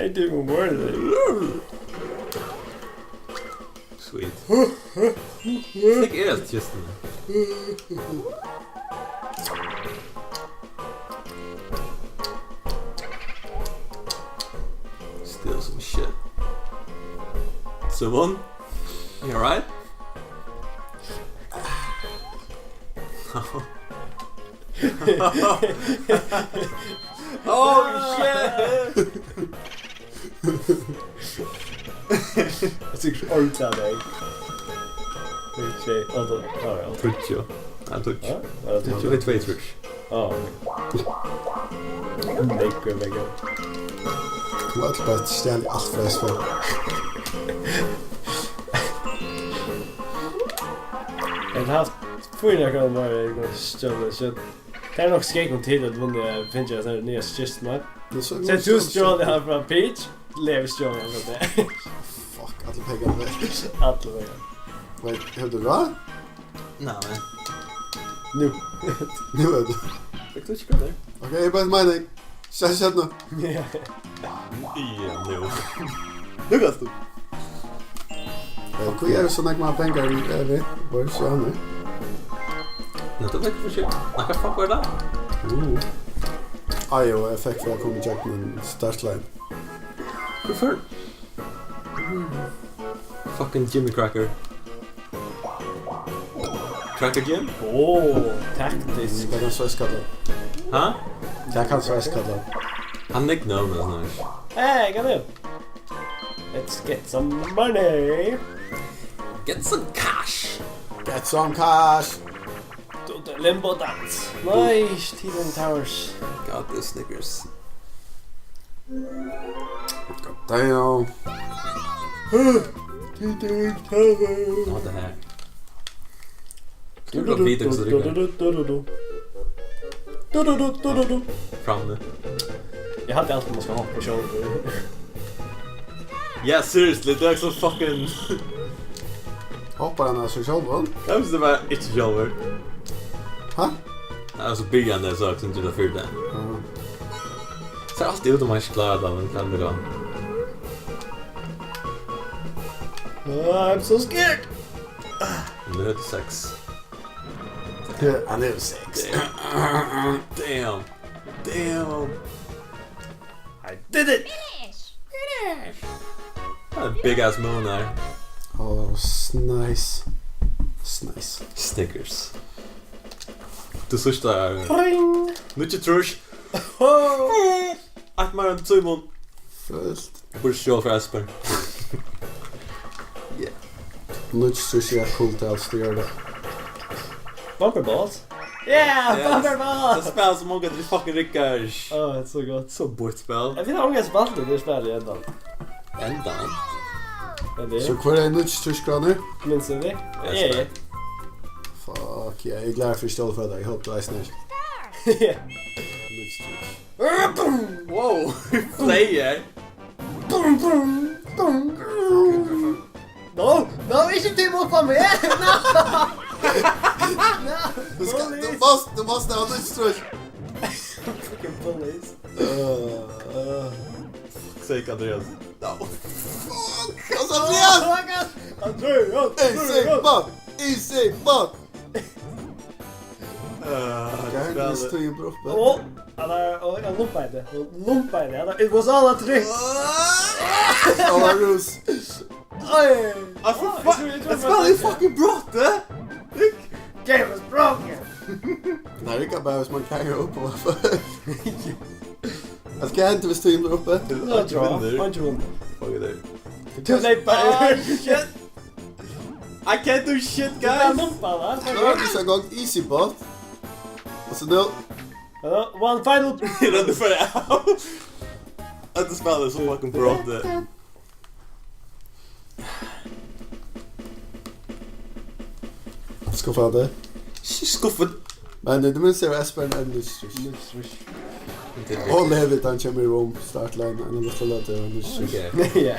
I do more than Sweet. Snick är helt just nu. Still some shit. Someone? You alright? Oh shit! Jag tycker orta dig. Okej, och då ja. Twitch. Ja, Twitch. Ja, Twitch är Twitch. Ja. Lägger mig. Du har bara stjäl allt för SV. Jag har haft fyra gånger stjärna så. Det är nog skräck om tid att vinna finns jag sån nya system. Sen du stjärna här från Peach, lever stjärna från det. Fuck, alla pengar med. Alla vägar. Vad hur du va? Nej men. Nu. Nu är det. Jag tror inte det. Okej, jag bara mening. Känn nu. Ja. Ja, nu. Nu går det. Vad är det så när man pengar är det? Vad är det så nu? Inte vet för shit. Jag kan fan det. Ajo, effekt för att komma jack med startline. Varför? Fucking Jimmy Cracker. Cracker Jim? Taktisk. Det kan så skada. Ha? Jag kan så skada. Han nickname is nice. Hey, come in. Let's get some money. Get some cash. Get some cash. Do the limbo dance. Nice, T-Bone Towers. Got this Snickers. Damn. T-Bone Towers. Vad det här? Ska du bli också fram nu. Jag hade alltid måste ha på show. Yeah, seriously, det är så fucking... Hoppar han alltså själv? Det var bara inte jobbar. Ha? Alltså början där så också inte det för det. Så alltid ut om man inte klarar det, men kan det då? I'm so scared. Nu är det 6. Han är 6. Damn. I did it. A big ass moon där. Oh, nice. Snickers. Du sista är... Ring. Nu inte trush. Att man inte så imon. Fullt. Jag borde köra för Asper. Yeah. Nu tror jag coolt alls det gör det. Bumper balls. Yeah, Yes. bumper Det balls. spelar så många till fucking rickars. Åh, det är så gott. Så bort spel. Jag vet inte om jag spelar det spelar i ändan. Ändan. Men det Så kvar är nu 20 kronor. minns du det? Yes, Ja. Fuck, jag är glad för istället för det. Jag hoppas det är snart. Ja. Wow, player. No, inte team upp på mig. Du måste ha nytt strush. Fucking police. Säg Andreas. No. Alltså Andreas! Easy bot! Jag hörde det stod ju bra uppe. Åh, jag lumpade det. It was all a trick. Alla rus. Oj! Alltså, det spelar ju fucking brott, Game was broken. Nej, det kan bara man kan ju upp och varför. Jag ska inte stå in där uppe. Jag tror. Fuck it. Too late, buddy. Shit. I can't do shit, Jag guys. lumpade va? Jag har inte så gått easy bot. Och så nu. One final. Jag räddade för det. Att det spelar så fucking brott. Skuffa det. Skuffet. Men det minns jag Espen är nytt strush. Och Levit han kommer i Rom startline. Han har lust att låta det nytt strush. Okej. Ja.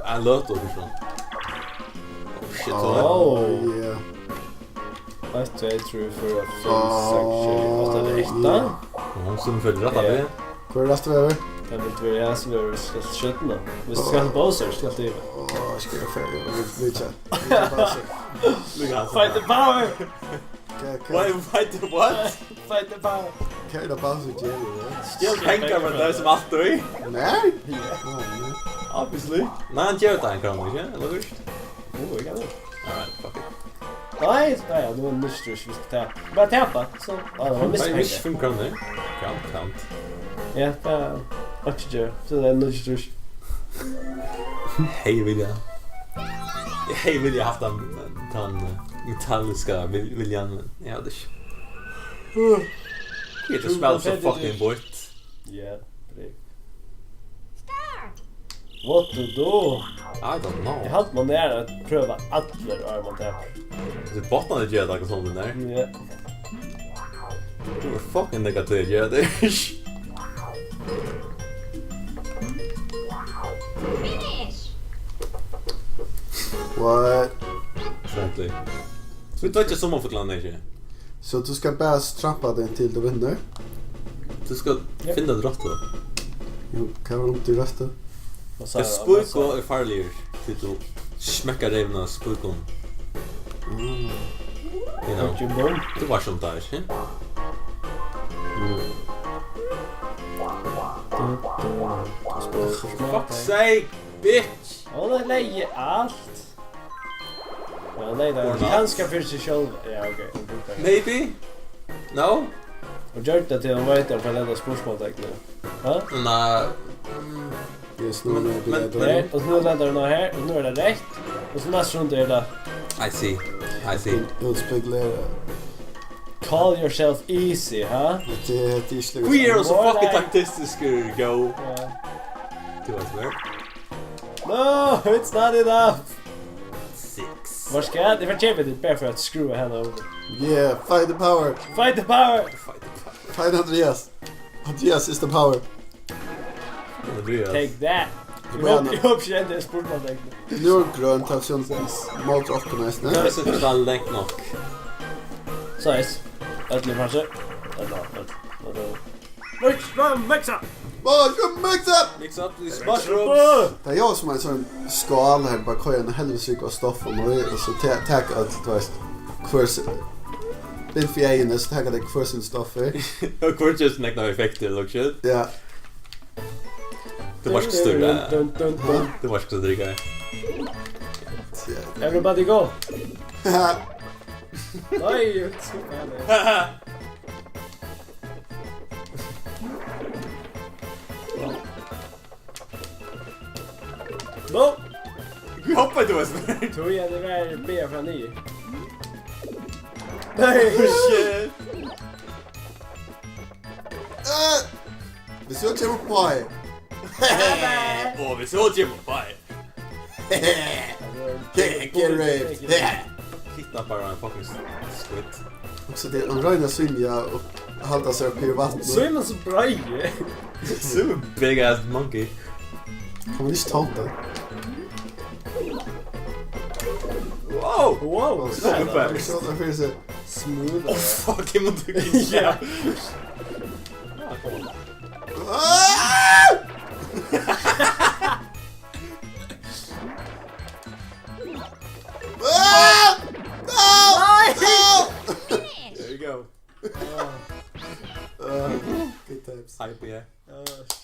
Jag låter också. Shit, Oh. Yeah. Att jag tror för att 5, 6, 7, 8, 8. Ja, som följer rätt av det. Kvar är resten över. Det vill vi ha så vi ska skjuta nu. Vi ska ha bosser ska det. Ska jag färdig? Vi tja. Fight the power! Fight the what? Fight the power! Kan jag bara så Jerry? Still pengar med det som allt då. Nej? Obviously. Nej, han gör det en gång, inte? Eller hur? Jag kan det. Alright, fuck it. Nej, det var en mysteries vi ska ta. Bara täppa, så... Ja, det var Miss mysteries. 5 kronor. Count. Ja, det är... Också så det är en mysteries. Hej William. Hej William haft den metalliska William. Ja, det är... Det är spel så fucking bort. Ja, det What to do? I don't know. Jag hade man där att pröva alla armar där. Det bottnar det gör det sånt där. Ja. Du är fucking negativ gör det. What? Exactly. Så vi tar inte sommarfotland inte. Så du ska bara strappa den till du vinner? Du ska finna drott då. Jo, kan vara inte rösta. Det spurko är farligare till du smäckar revna spurkon. You know. Det var som där, inte? Fuck's sake, bitch! Ja, det lägger allt. Ja, nej, det är ganska för sig själv. Ja, okej. Maybe? No? Och gör det till en vet på den spårsmåltecknen. Ja? Nej. Just nu när det är Nej, och nu länder den här, och nu är det rätt. Och så nästa runt är det... I see. utspekulera. Call yourself easy, huh? Det är i slutet. We are so fucking taktistisk go. Ja. Do I swear? No, it's not enough! 6. Var ska jag? Det var kämpigt det bara för att skruva henne över. Yeah, fight the power. Fight the power! Fight Andreas. Andreas is the power. Take that! Jag hoppas jag inte är sportmåltecknen. Nu är grönt av sånt mot rockarna nästan. Jag ser inte all länk nog. Size. Äntligen kanske. Mushroom mix-up! Mushroom mix-up! Mix up these mushrooms! Det är jag som har en sån skal här, bara köra en helvetes ryck av stoff och så täcka allt, du vet, kvörs. Bild för egen, så täcka det kvörsin stoff här. Och kvörs just nekna effekter, look shit. Ja. Det var inte större. Det var inte dricka. Everybody go! Nej, no! Vi hoppar inte oss. Tror jag det var B från 9. Nej, Shit! Vi såg kommer på mig. Åh, vi såg Jim på mig. Get raped. Hitta bara en fucking squid. Så det är en röjna svimja och halta sig upp i vattnet. så är man så bra i. So big ass monkey. Kommer ni ta det? Wow! Wow, Super. Så det finns det. smooth. Oh fuck, jag måste kissa. Ja. There you go. Good times. Hype, yeah.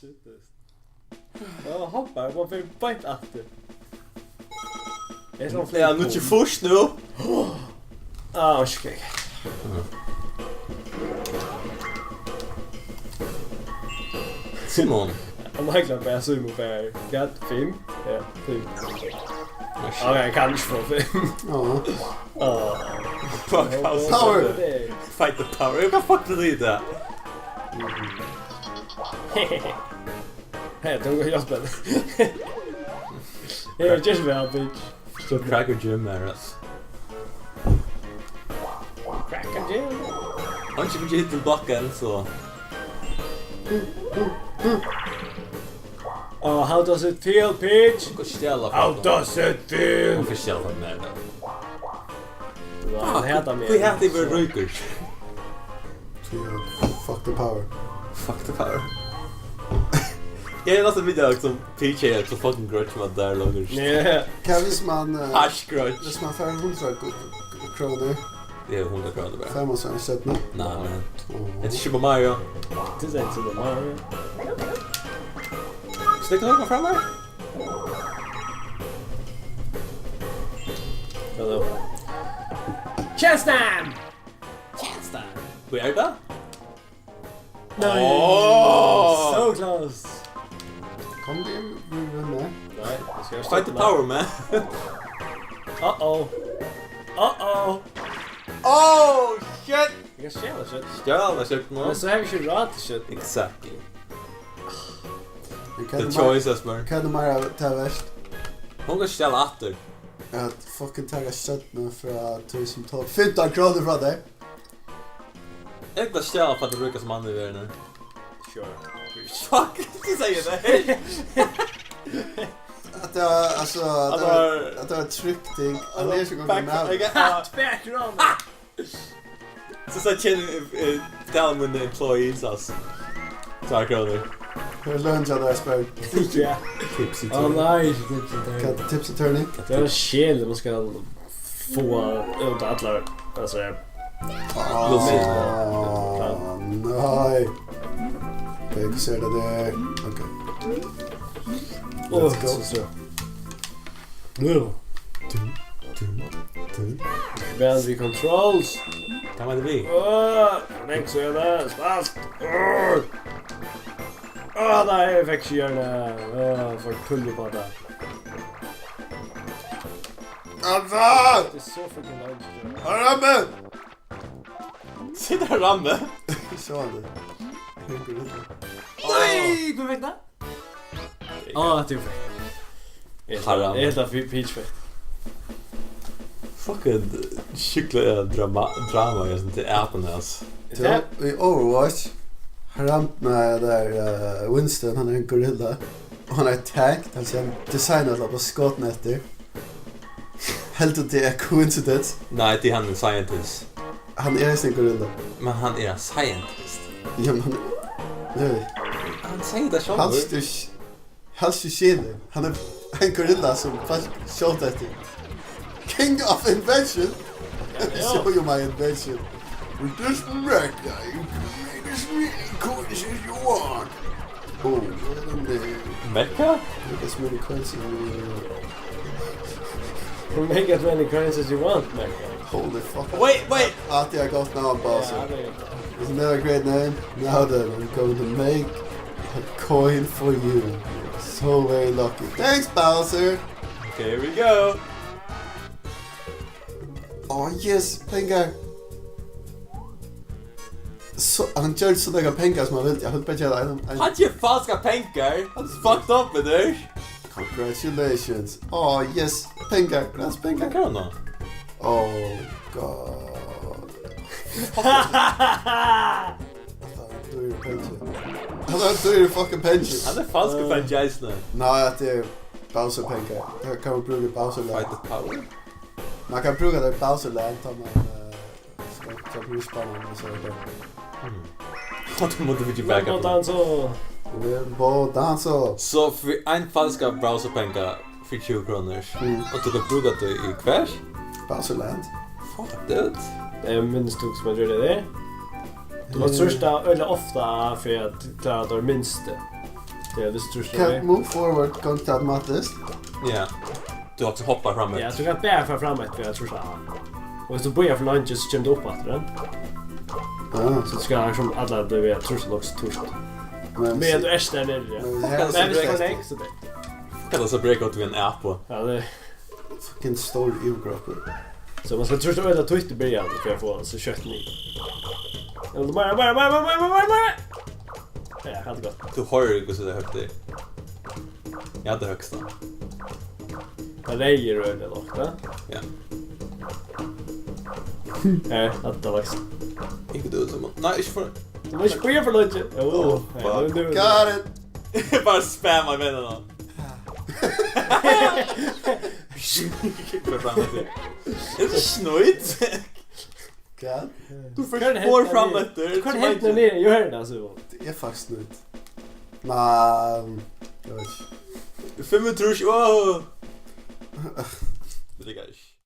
Shit. Hoppar, man får bite alltid. Det är som Ja, nu är det först nu. Okej. Simon. Jag har klart bara sumo för gatt 5. Ja, 5. Ja, jag kan inte få 5. Ja. Fuck house. Power. Fight the power. Jag kan fuck det där. Hej, då går jag spela. Jag är just väl bitch. Så Cracker Jim är det. Cracker Jim. Har inte vi hittat tillbaka än så. Oh, how does it feel, Peach? Hon kan ställa How does it feel? Hon kan ställa för mig. Han heter mig. Vi heter ju röker. Fuck the power. Fuck the power. Jag är nästan video som Peach är så fucking grudge med där långt. Nej. Kan hvis man... Hash grudge. Hvis man får 100 kronor. Det är 100 kronor bara. 5 och sen sett nu. Nej men. Det är Super Mario. Det är inte Super Mario. Stick höger fram här. Hallå. Chestam! Hur är det? Nej. Åh! So close. Kom det med. Nej, det ska jag Fight the power man. Uh-oh. Uh-oh. Oh shit! Jag kan stjäla shit. Stjärna shit nu. Men så har vi ju rat shit. Exactly. The choices man. Kan du mer ta värst? Hon kan stjäla åter. Att fucking ta shit nu för 1012. 15 kronor från dig. Jag kan stjäla för att det brukar som andra i världen. Sure. Fuck! Du säger det. Att det var, alltså, att det var tryckting. Han är så gång med. Background! Så känner down with the employees alltså. 2 kronor. Hur lunch hade jag spönt? Ja. Tipsy Oh nej, Kan tips attorney? det är en skäl man ska få ut alla. Alltså, Nej. Jag ser det där. Okej. Let's go. Så. Nu. Boundary controls. Kan man det bli? Next så är det fast. Nej, fick ju gärna för tull på det. Alltså! Det är så fucking långt. Ramme! Sitter här ramme. Så det. Nej, du vet det? Det är perfekt. Haram. Det är helt Peach perfekt. Fucking kyckla drama jag inte äter alltså. I Overwatch Haramp med där Winston, han är en gorilla. Och han är attacked, alltså han designat på skottnätter. Helt att det är coincidence. Nej, det är han en scientist. Han är en gorilla. Men han är en scientist. Ja, men Han säger det själv. Halst du Chile. Han är en gorilla som fast shot efter. King of invention. Show you my invention. With this wreck, you can make as many coins as you want. Oh, Mecca? make as many coins as you Make as many coins as you want, man. Holy fuck. Wait! After I got now, boss. Isn't that a great name? Now then, I'm going to make a coin for you. You're so very lucky. Thanks, Bowser. Okay, here we go. Oh yes, pengar. Så han gör så några pengar som han vill. Jag höll på att göra en. Han ger falska pengar. Han är fucked up med det. Congratulations. Oh yes, pengar. Gräns pengar. Vad kan han då? Oh god. Han har inte du fucking pension. Han är falska pengar nu. Nej, det är Bowser pengar. Jag kan bruka Bowser land. Fight the power. Man kan bruka det Bowser land om man ska bli spännande och så där. Han måste vi tillbaka på. Dansa. Bo dansa. Så för en falska browserpengar för 20 kronor. Och du kan bruka det i kvärs. Bowser land. Fuck det. Det är minst som man gör det. Du måste trösta eller ofta för att klara det minsta. Det är det största. Can't move forward, can't automatiskt. Ja. Du också hoppar framåt. Ja, så kan bära för framåt för jag tror så. Och hvis du börjar från lunch så kommer du upp efter den. Så du ska som alla du vet tror så också torst. Men du är där nere. Men det är för så det. Kan alltså break out vid en app på. Ja, det fucking stor evgrupper. så man ska trösta över att Twitter börjar för att få så kött ni. Ja, bara. Ja, hade gått. Du har ju så där högt det. Jag hade högsta. Det rejer du eller något, va? Ja. Nej, att det var också. Inte du som... Nej, inte för... Du måste börja för lunch. Got it! Bara spamma vännerna. Det är så snöjt. God. Du får spår framåt. Du kan helt ner, jag hör det alltså. Det är faktiskt nytt. Nej, jeg vet ikke. 25 år! Det ligger ikke.